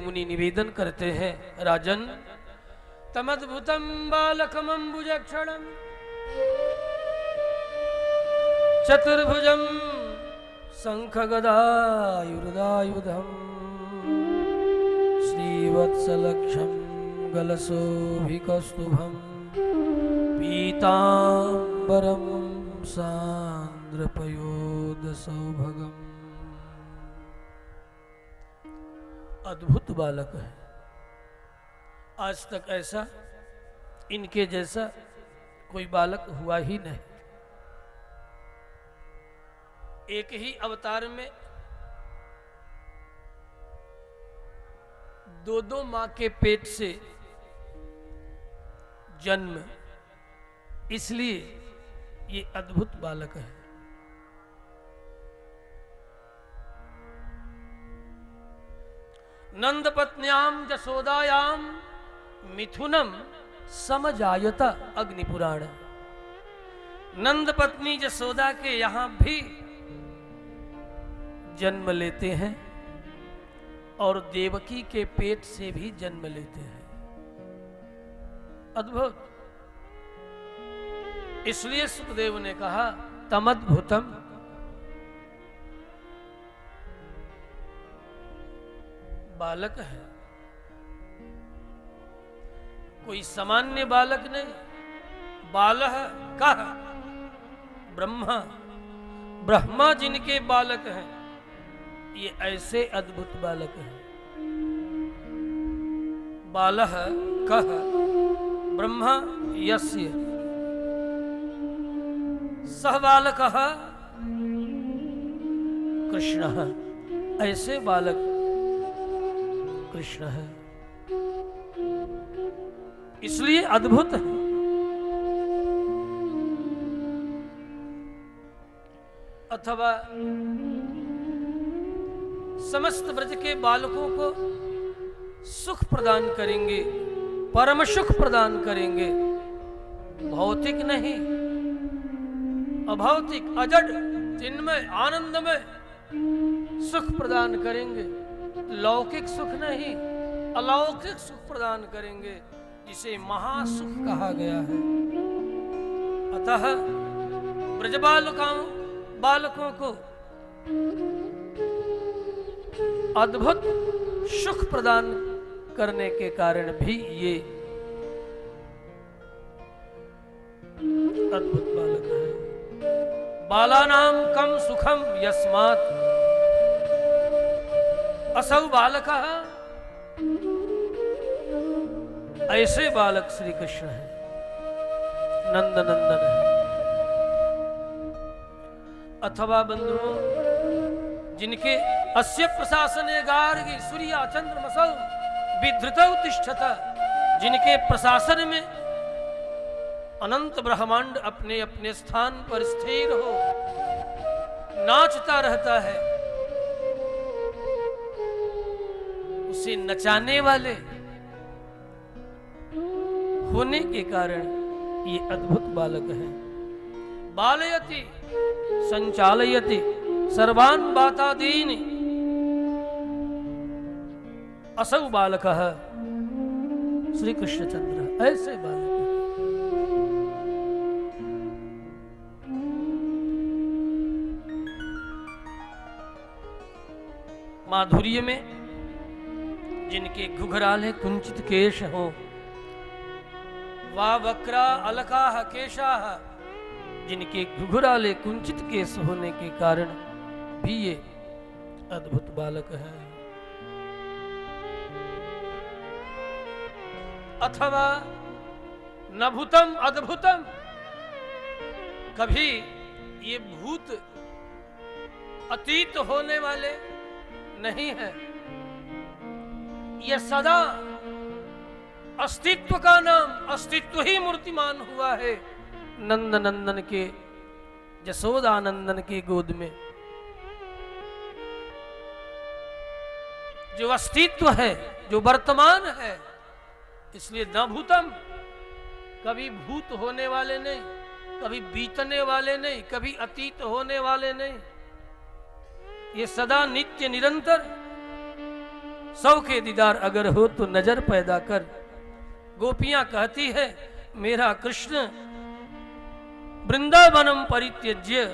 मुनि निवेदन करते हैं, राजन तमद्भुतम बालकमंबुजक्षणम चतुर्भुजम शंखगदायुर्दायुधम श्रीवत्सलक्षम गलशोभिकौस्तुभम पीतांबरम सांद्रपयोदसौभगम। अद्भुत बालक है, आज तक ऐसा इनके जैसा कोई बालक हुआ ही नहीं। एक ही अवतार में दो मां के पेट से जन्म, इसलिए ये अद्भुत बालक है। नंद पत्न्याम जसोदायाम मिथुनम समजायत अग्निपुराण। नंद पत्नी जसोदा के यहां भी जन्म लेते हैं और देवकी के पेट से भी जन्म लेते हैं। अद्भुत। इसलिए सुखदेव ने कहा तमद्भुतम, बालक है, कोई सामान्य बालक नहीं। बालह कह ब्रह्मा, ब्रह्मा जिनके बालक हैं, ये ऐसे अद्भुत बालक हैं। बालह कह ब्रह्मा यस्य सह बालकः कृष्ण, ऐसे बालक कृष्ण है, इसलिए अद्भुत है। अथवा समस्त ब्रज के बालकों को सुख प्रदान करेंगे, परम सुख प्रदान करेंगे, भौतिक नहीं, अभौतिक अजड चिन्मय आनंदमय सुख प्रदान करेंगे। लौकिक सुख नहीं, अलौकिक सुख प्रदान करेंगे, जिसे महासुख कहा गया है। अतः ब्रज बालकों को अद्भुत सुख प्रदान करने के कारण भी ये अद्भुत बालक है। बालानाम कम सुखम यस्मात् असौ बालकः, ऐसे बालक श्री कृष्ण है, नंद नंदन है। अथवा बंधुओं, जिनके अस्य प्रशासने गार्गी सूर्या चंद्रमसौ विधृतौ तिष्ठत, जिनके प्रशासन में अनंत ब्रह्मांड अपने अपने स्थान पर स्थिर हो, नाचता रहता है, उसे नचाने वाले होने के कारण ये अद्भुत बालक है। बालयति संचालयति सर्वान बातादीनि असौ बालकः श्री कृष्णचंद्र, ऐसे बालक है। माधुर्य में जिनके घुघराले कुंचित केश हो, वा वक्रा अलकाह केशाह, जिनके घुघराले कुंचित केश होने के कारण भी ये अद्भुत बालक है। अथवा नभूतम अद्भुतम, कभी ये भूत अतीत होने वाले नहीं है, यह सदा अस्तित्व का नाम, अस्तित्व ही मूर्तिमान हुआ है नंद नंदन के, जसोदा नंदन के गोद में। जो अस्तित्व है, जो वर्तमान है, इसलिए न भूतम, कभी भूत होने वाले नहीं, कभी बीतने वाले नहीं, कभी अतीत होने वाले नहीं, ये सदा नित्य निरंतर सौ के दीदार अगर हो तो नजर पैदा कर। गोपियां कहती है मेरा कृष्ण वृंदावनम परित्यज्य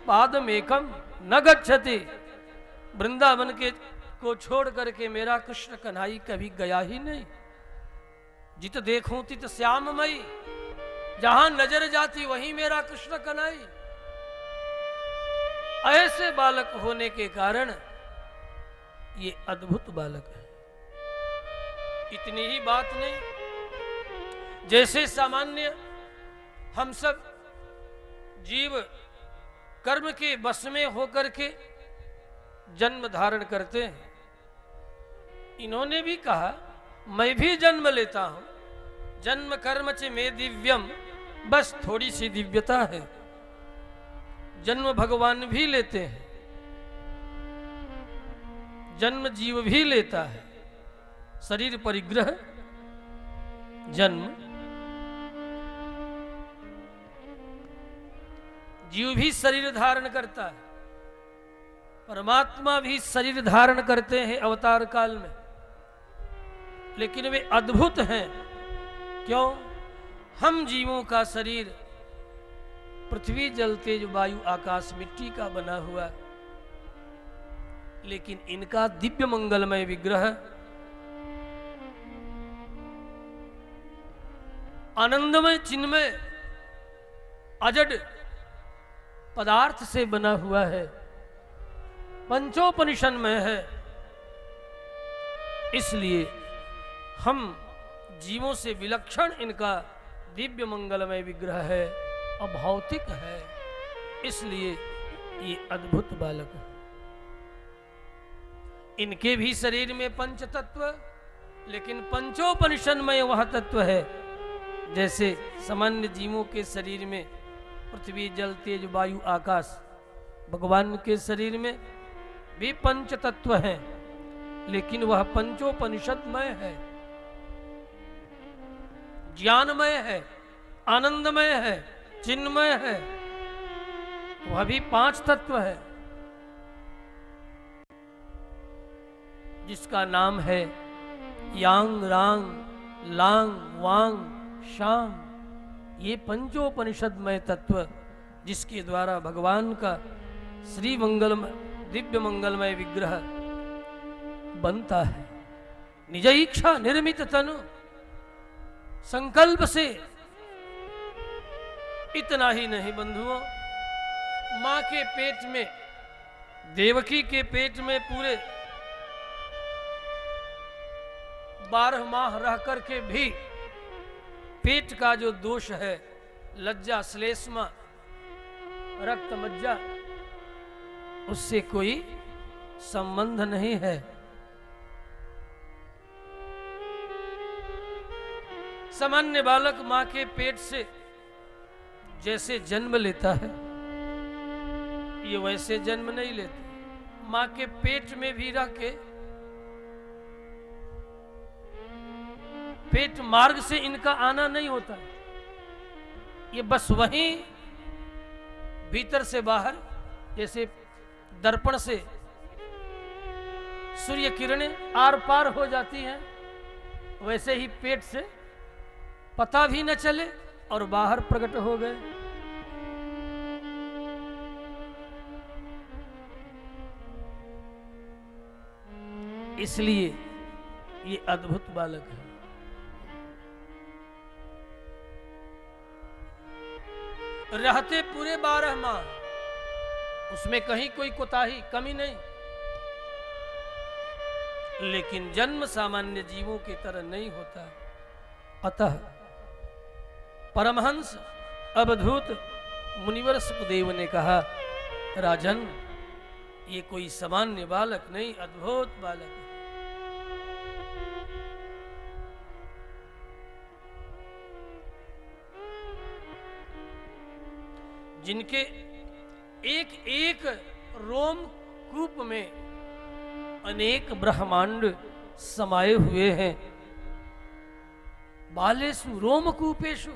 पादमेकम न गच्छति। वृंदावन के को छोड़ करके मेरा कृष्ण कन्हई कभी गया ही नहीं। जित देखूं तित श्याममयी, जहां नजर जाती वहीं मेरा कृष्ण कन्हई। ऐसे बालक होने के कारण ये अद्भुत बालक है। इतनी ही बात नहीं, जैसे सामान्य हम सब जीव कर्म के बस में होकर के जन्म धारण करते हैं, इन्होंने भी कहा मैं भी जन्म लेता हूं, जन्म कर्म च में दिव्यम, बस थोड़ी सी दिव्यता है। जन्म भगवान भी लेते हैं, जन्म जीव भी लेता है। शरीर परिग्रह जन्म, जीव भी शरीर धारण करता है, परमात्मा भी शरीर धारण करते हैं अवतार काल में, लेकिन वे अद्भुत हैं। क्यों? हम जीवों का शरीर पृथ्वी जल तेज वायु आकाश मिट्टी का बना हुआ, लेकिन इनका दिव्य मंगलमय विग्रह आनंदमय चिन्मय अजड पदार्थ से बना हुआ है, पंचोपनिषद में है। इसलिए हम जीवों से विलक्षण इनका दिव्य मंगलमय विग्रह है, अभौतिक है, इसलिए ये अद्भुत बालक है। इनके भी शरीर में पंच तत्व, लेकिन पंचोपनिषद में वह तत्व है। जैसे सामान्य जीवों के शरीर में पृथ्वी जल तेज वायु आकाश, भगवान के शरीर में भी पंच तत्व हैं, लेकिन वह पंचोपनिषदमय है, ज्ञानमय है, आनंदमय है, चिन्मय है, वह भी पांच तत्व है, जिसका नाम है यांग रांग लांग वांग शाम। ये पंचोपनिषदमय तत्व जिसके द्वारा भगवान का श्री मंगलमय दिव्य मंगलमय विग्रह बनता है। निज इच्छा निर्मित तनु, संकल्प से। इतना ही नहीं बंधुओं, मां के पेट में, देवकी के पेट में पूरे 12 माह रह करके भी पेट का जो दोष है, लज्जा श्लेष्मा रक्त मज्जा, उससे कोई संबंध नहीं है। सामान्य बालक मां के पेट से जैसे जन्म लेता है, ये वैसे जन्म नहीं लेते। मां के पेट में भी रह के, पेट मार्ग से इनका आना नहीं होता, ये बस वहीं भीतर से बाहर, जैसे दर्पण से सूर्य किरणें आर पार हो जाती हैं, वैसे ही पेट से पता भी न चले और बाहर प्रकट हो गए। इसलिए ये अद्भुत बालक है। रहते पूरे 12 माह, उसमें कहीं कोई कोताही कमी नहीं, लेकिन जन्म सामान्य जीवों की तरह नहीं होता। अतः परमहंस अवधूत मुनिवर सुखदेव ने कहा, राजन ये कोई सामान्य बालक नहीं, अद्भुत बालक है। जिनके एक एक रोम कूप में अनेक ब्रह्मांड समाये हुए हैं। बालेषु रोमकूपेषु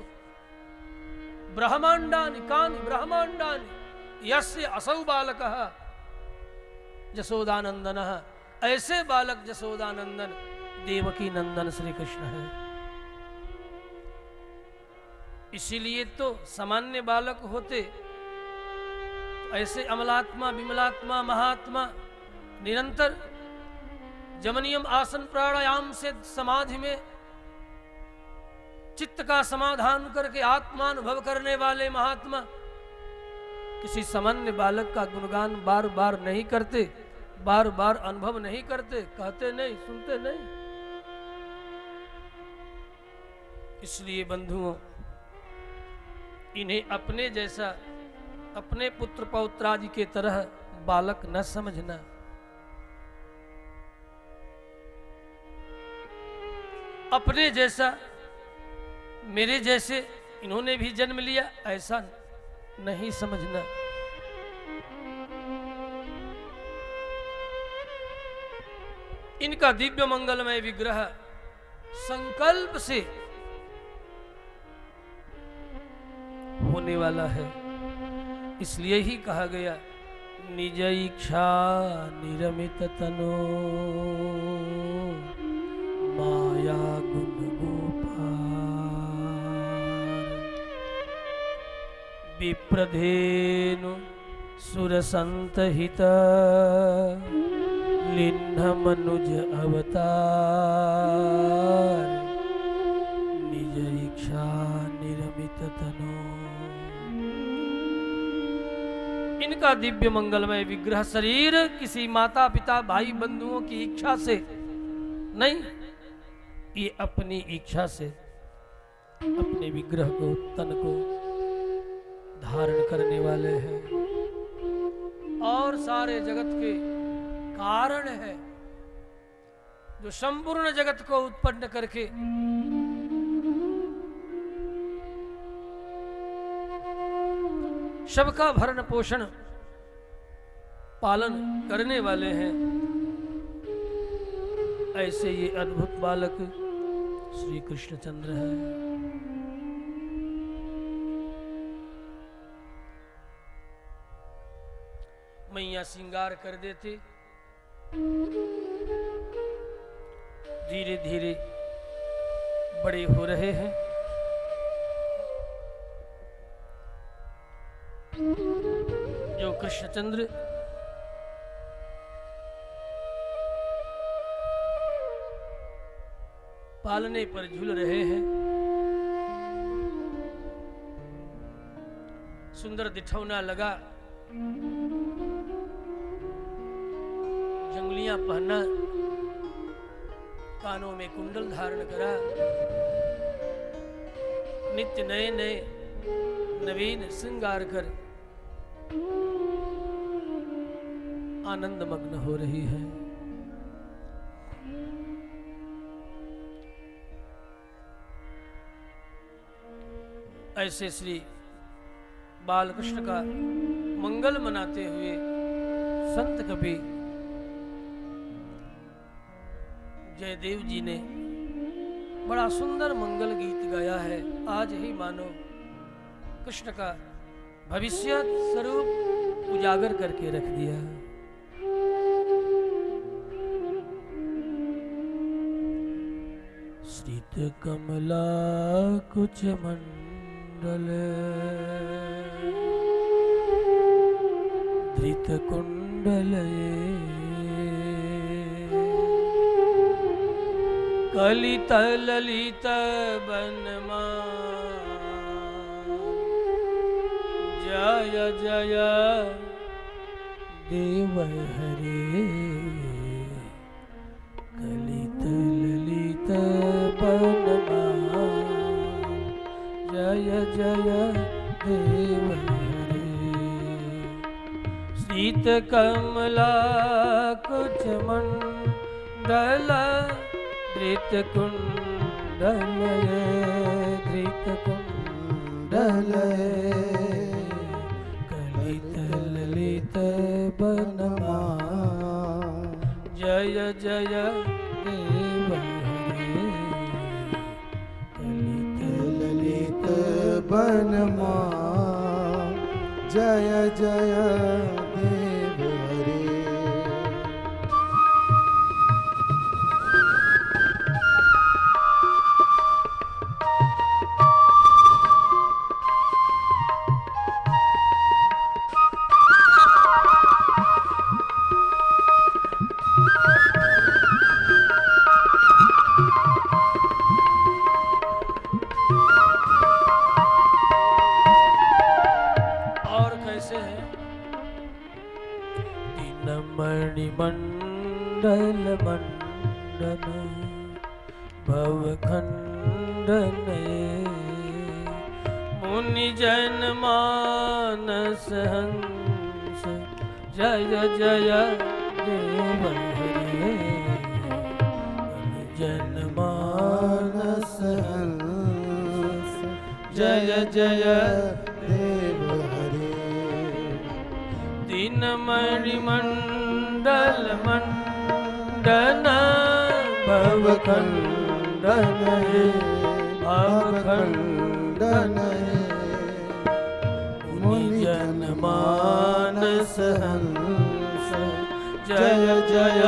ब्रह्मांडानि कानि ब्रह्मांडानि यस्य असौ बालकः यशोदानंदनः ऐसे बालक जसोदानंदन देवकी नंदन श्री कृष्ण है। इसीलिए तो सामान्य बालक होते तो ऐसे अमलात्मा विमलात्मा महात्मा निरंतर जमनियम आसन प्राणायाम से समाधि में चित्त का समाधान करके आत्मानुभव करने वाले महात्मा किसी सामान्य बालक का गुणगान बार बार नहीं करते, बार बार अनुभव नहीं करते, कहते नहीं, सुनते नहीं। इसलिए बंधुओं, इन्हें अपने जैसा, अपने पुत्र पौत्रादि के तरह बालक न समझना। अपने जैसा, मेरे जैसे इन्होंने भी जन्म लिया ऐसा नहीं समझना। इनका दिव्य मंगलमय विग्रह संकल्प से होने वाला है। इसलिए ही कहा गया निज इच्छा निरमित तनो माया गुण विप्रधेनु सुरसंतहित लिन्ह मनुज अवतार निज इच्छा निरमित तनो। इनका दिव्य मंगलमय विग्रह शरीर किसी माता पिता भाई बंधुओं की इच्छा से नहीं, ये अपनी इच्छा से अपने विग्रह को, तन को धारण करने वाले हैं और सारे जगत के कारण है, जो संपूर्ण जगत को उत्पन्न करके सबका भरण पोषण पालन करने वाले हैं। ऐसे ये अद्भुत बालक श्री कृष्णचंद्र है। मैया श्रृंगार कर देते, धीरे धीरे बड़े हो रहे हैं। जो कृष्णचंद्र पालने पर झूल रहे हैं, सुंदर दिठौना लगा, जंगलियां पहना, कानों में कुंडल धारण करा, नित्य नए नए नवीन श्रृंगार कर आनंद मग्न हो रही है। ऐसे श्री बालकृष्ण का मंगल मनाते हुए संत कवि जयदेव जी ने बड़ा सुंदर मंगल गीत गाया है। आज ही मानो कृष्ण का भविष्य स्वरूप उजागर करके रख दिया। श्रीत कमला कुछ मंडल धृत कुंडल कलित ललित बनमा जय जय देव हरे कलित ललित बनमा जय जय देव हरे। शीत कमला कुछ मंडल धृत कुंडल धृत कुंडल कलित ललित बनमा जय जय देव हरे कलित ललित बनमा जय जय देव हरे। भवखंडने मुनि जन मानस हंस जय जय देव हरे जन मानस हंस जय जय देव हरे दीनमणि मंडल मंडन भवखंडन भवखंडन मुनि जन मानस हंस जय जय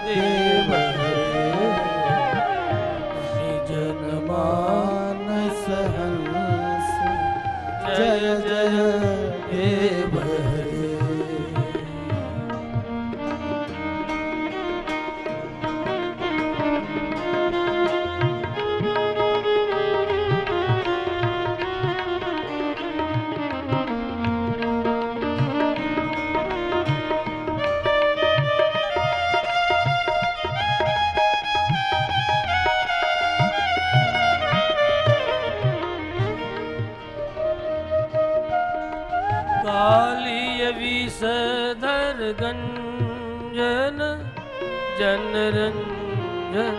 देव हरे जन मानस हंस जय जय देव हरे कालिय विषधर गंजन जन रंजन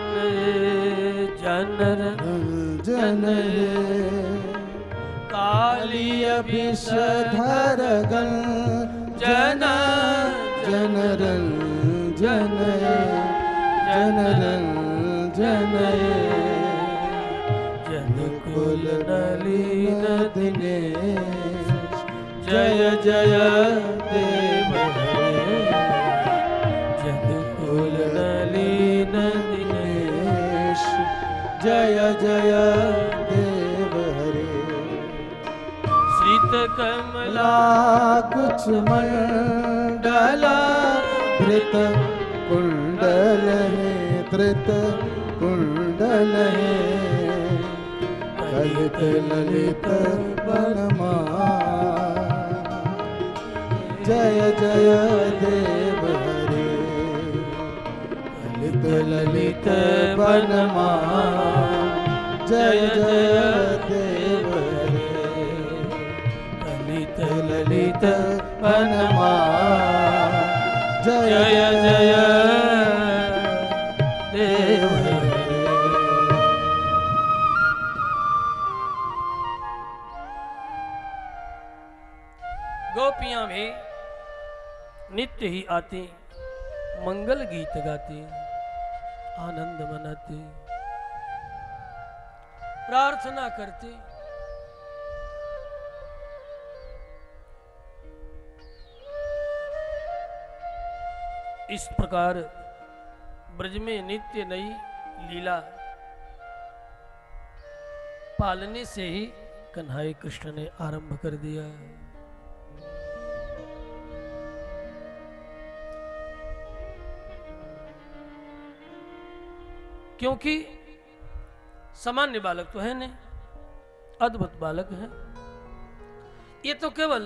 जन जन कालिय विषधर जन जन जन जन जन जन कुल नलिन दिनेश जय जय देव हरे जन कुल नलिन दिनेश जय जय देव हरे श्रित कमला कुछ मंडला धृत कुंडल है धृत कुंडल है ललित ललित बनमा जय जय देव हरे ललित ललित बनमा जय जय देव हरे ललित ललित बनमा जय जय देव हरे गोपियां भी नित्य ही आती मंगल गीत गाती आनंद मनाती प्रार्थना करती इस प्रकार ब्रज में नित्य नई लीला पालने से ही कन्हैया कृष्ण ने आरंभ कर दिया। क्योंकि सामान्य बालक तो है नहीं, अद्भुत बालक है। ये तो केवल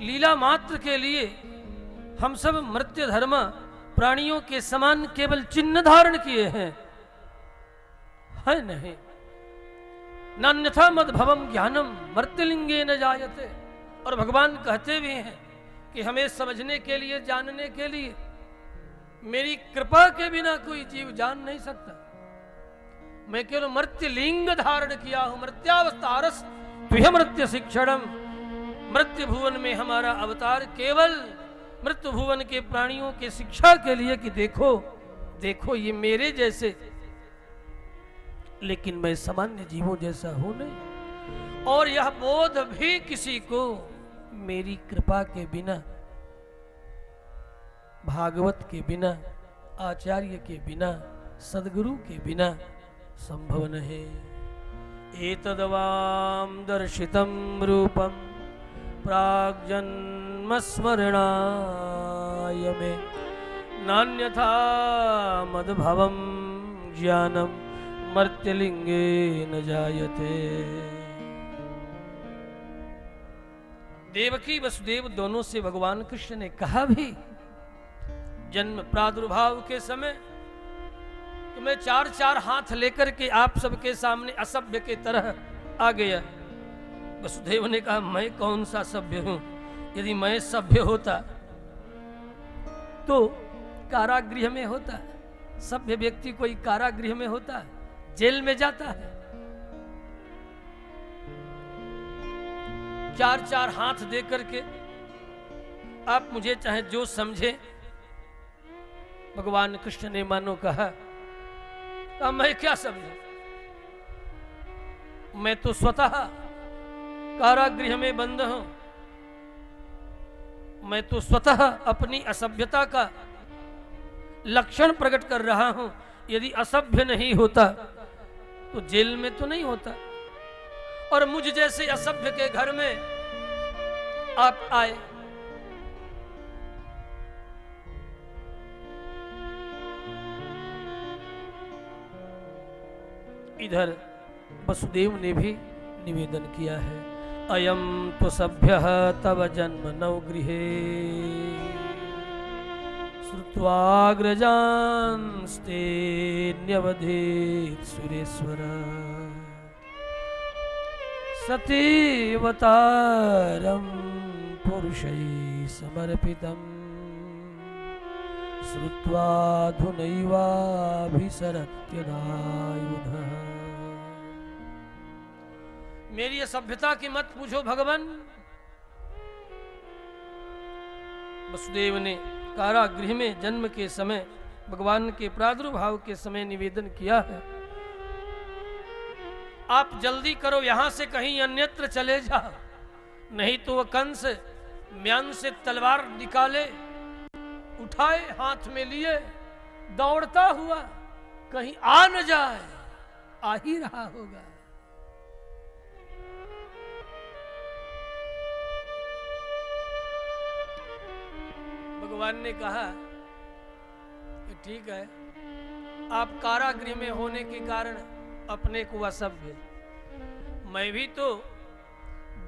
लीला मात्र के लिए हम सब मर्त्य धर्म प्राणियों के समान केवल चिन्ह धारण किए हैं, है नहीं। नान्यथा मद भवम ज्ञानम मर्त्यलिंगे न जायते। और भगवान कहते भी हैं कि हमें समझने के लिए, जानने के लिए मेरी कृपा के बिना कोई जीव जान नहीं सकता। मैं केवल मर्त्य लिंग धारण किया हूं, मर्त्यावतारस तुह मर्त्य शिक्षणम। मर्त्य भुवन में हमारा अवतार केवल मृत्यु भुवन के प्राणियों के शिक्षा के लिए कि देखो देखो ये मेरे जैसे, लेकिन मैं सामान्य जीवों जैसा हूं नहीं। और यह बोध भी किसी को मेरी कृपा के बिना, भागवत के बिना, आचार्य के बिना, सदगुरु के बिना संभव नहीं। एतद्वाम दर्शितम रूपम प्राग्जन्म स्मरणाय मे नान्यथा मद्भवम ज्ञानम मर्त्यलिंगे न जायते। देवकी वसुदेव दोनों से भगवान कृष्ण ने कहा भी जन्म प्रादुर्भाव के समय तो मैं चार चार हाथ लेकर के आप सबके सामने असभ्य के तरह आ गया। वसुदेव ने कहा, मैं कौन सा सभ्य हूं? यदि मैं सभ्य होता तो कारागृह में होता। सभ्य व्यक्ति कोई कारागृह में होता, जेल में जाता है। चार चार हाथ दे करके आप मुझे चाहे जो समझे। भगवान कृष्ण ने मानो कहा, मैं क्या समझू? मैं तो स्वतः कारागृह में बंद हूं। मैं तो स्वतः अपनी असभ्यता का लक्षण प्रकट कर रहा हूं। यदि असभ्य नहीं होता तो जेल में तो नहीं होता। और मुझ जैसे असभ्य के घर में आप आए। इधर वसुदेव ने भी निवेदन किया है, अयम तो सभ्य तव जन्म नवगृहे श्रुत्वाग्रजांस्ते न्यवधेत सुरेश्वर सतीवतारम पुरुषै समर्पितम् श्रुत्वा धुनैवाभिसरत्यदायुधः। मेरी असभ्यता की मत पूछो भगवान। वसुदेव ने कारागृह में जन्म के समय, भगवान के प्रादुर्भाव के समय निवेदन किया है, आप जल्दी करो, यहां से कहीं अन्यत्र चले जाओ, नहीं तो वह कंस म्यान से तलवार निकाले, उठाए, हाथ में लिए, दौड़ता हुआ कहीं आ न जाए। आ ही रहा होगा। भगवान ने कहा कि ठीक है, आप कारागृह में होने के कारण अपने को असभ्य, मैं भी तो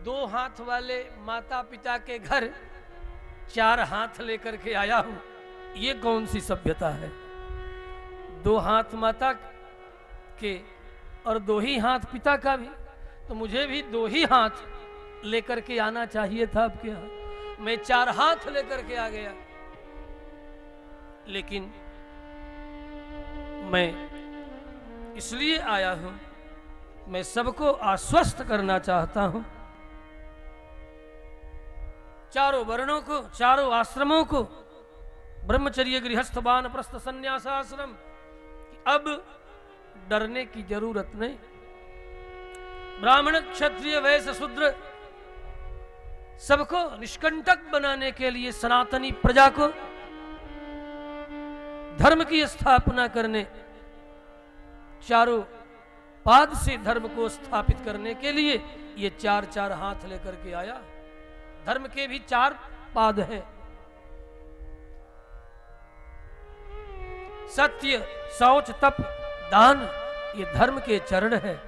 दो हाथ वाले माता पिता के घर चार हाथ लेकर के आया हूं। ये कौन सी सभ्यता है? दो हाथ माता के और दो ही हाथ पिता का भी, तो मुझे भी दो ही हाथ लेकर के आना चाहिए था आपके यहाँ। मैं चार हाथ लेकर के आ गया। लेकिन मैं इसलिए आया हूं, मैं सबको आश्वस्त करना चाहता हूं, चारों वर्णों को, चारों आश्रमों को, ब्रह्मचर्य, गृहस्थ, वानप्रस्थ, संन्यास आश्रम, अब डरने की जरूरत नहीं। ब्राह्मण, क्षत्रिय, वैश्य, शूद्र सबको निष्कंटक बनाने के लिए, सनातनी प्रजा को धर्म की स्थापना करने, चारों पाद से धर्म को स्थापित करने के लिए ये चार चार हाथ लेकर के आया। धर्म के भी चार पाद हैं, सत्य, शौच, तप, दान, ये धर्म के चरण है।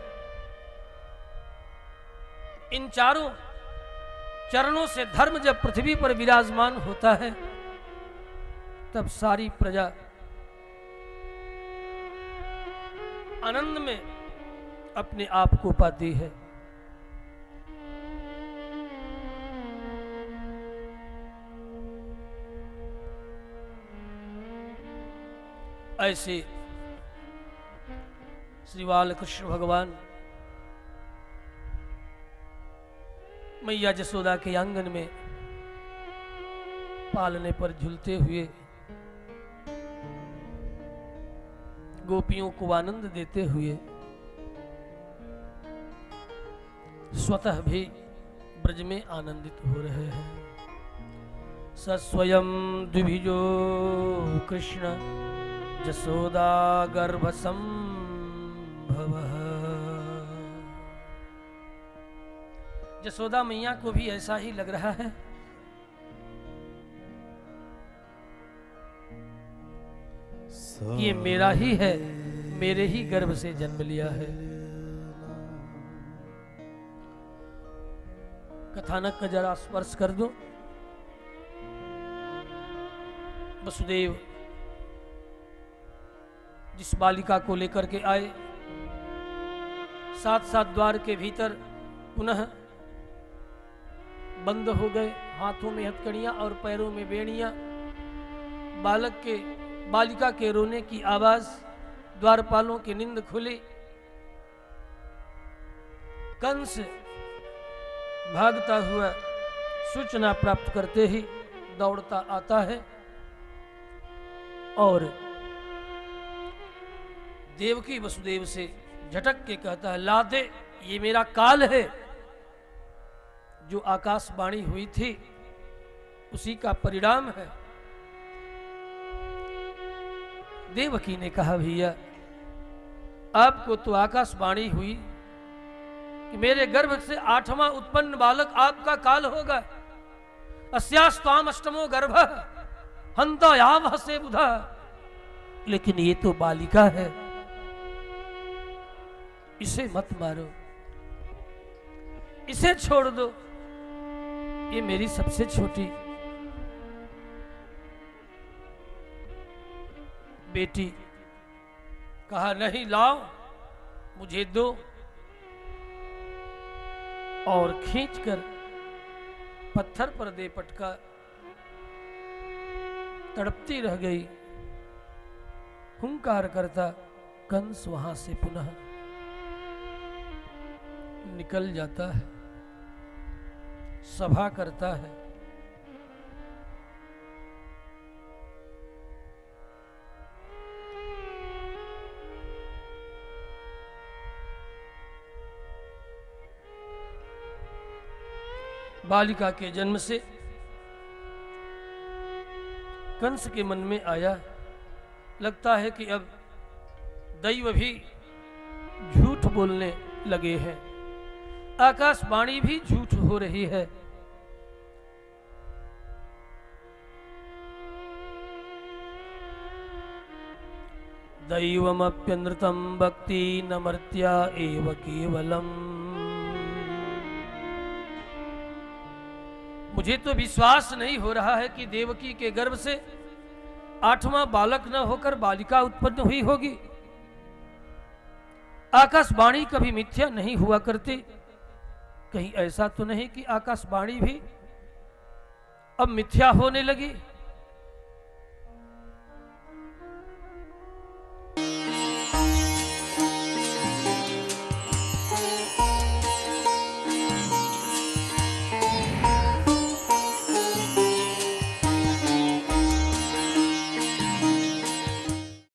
इन चारों चरणों से धर्म जब पृथ्वी पर विराजमान होता है, तब सारी प्रजा आनंद में अपने आप को पाती है। ऐसे श्री बालकृष्ण भगवान मैया जसोदा के आंगन में पालने पर झूलते हुए गोपियों को आनंद देते हुए स्वतः भी ब्रज में आनंदित हो रहे हैं। सस्वयं द्विभिजो कृष्ण जसोदा गर्भ संभवः। जसोदा मैया को भी ऐसा ही लग रहा है। ये मेरा ही है, मेरे ही गर्भ से जन्म लिया है। कथानक का जरा स्पर्श कर दो। वसुदेव जिस बालिका को लेकर के आए, साथ साथ द्वार के भीतर पुनः बंद हो गए, हाथों में हथकड़ियां और पैरों में बेड़ियां। बालिका के रोने की आवाज, द्वारपालों की नींद खुली। कंस भागता हुआ सूचना प्राप्त करते ही दौड़ता आता है और देवकी वसुदेव से झटक के कहता है, ला दे, ये मेरा काल है। जो आकाशवाणी हुई थी उसी का परिणाम है। देवकी ने कहा, भैया आपको तो आकाशवाणी हुई कि मेरे गर्भ से 8वां उत्पन्न बालक आपका काल होगा। अस्यास्ताम अष्टमो गर्भ हंता यावह से बुधा। लेकिन ये तो बालिका है, इसे मत मारो, इसे छोड़ दो, ये मेरी सबसे छोटी बेटी। कहा, नहीं, लाओ, मुझे दो। और खींचकर पत्थर पर दे पटका। तड़पती रह गई। हुंकार करता कंस वहां से पुनः निकल जाता है, सभा करता है। बालिका के जन्म से कंस के मन में आया, लगता है कि अब दैव भी झूठ बोलने लगे हैं, आकाशवाणी भी झूठ हो रही है। दैवमप्यनृतं भक्ति न मर्त्या एव केवलम। मुझे तो विश्वास नहीं हो रहा है कि देवकी के गर्भ से 8वां बालक न होकर बालिका उत्पन्न हुई होगी। आकाशवाणी कभी मिथ्या नहीं हुआ करती। कहीं ऐसा तो नहीं कि आकाशवाणी भी अब मिथ्या होने लगी।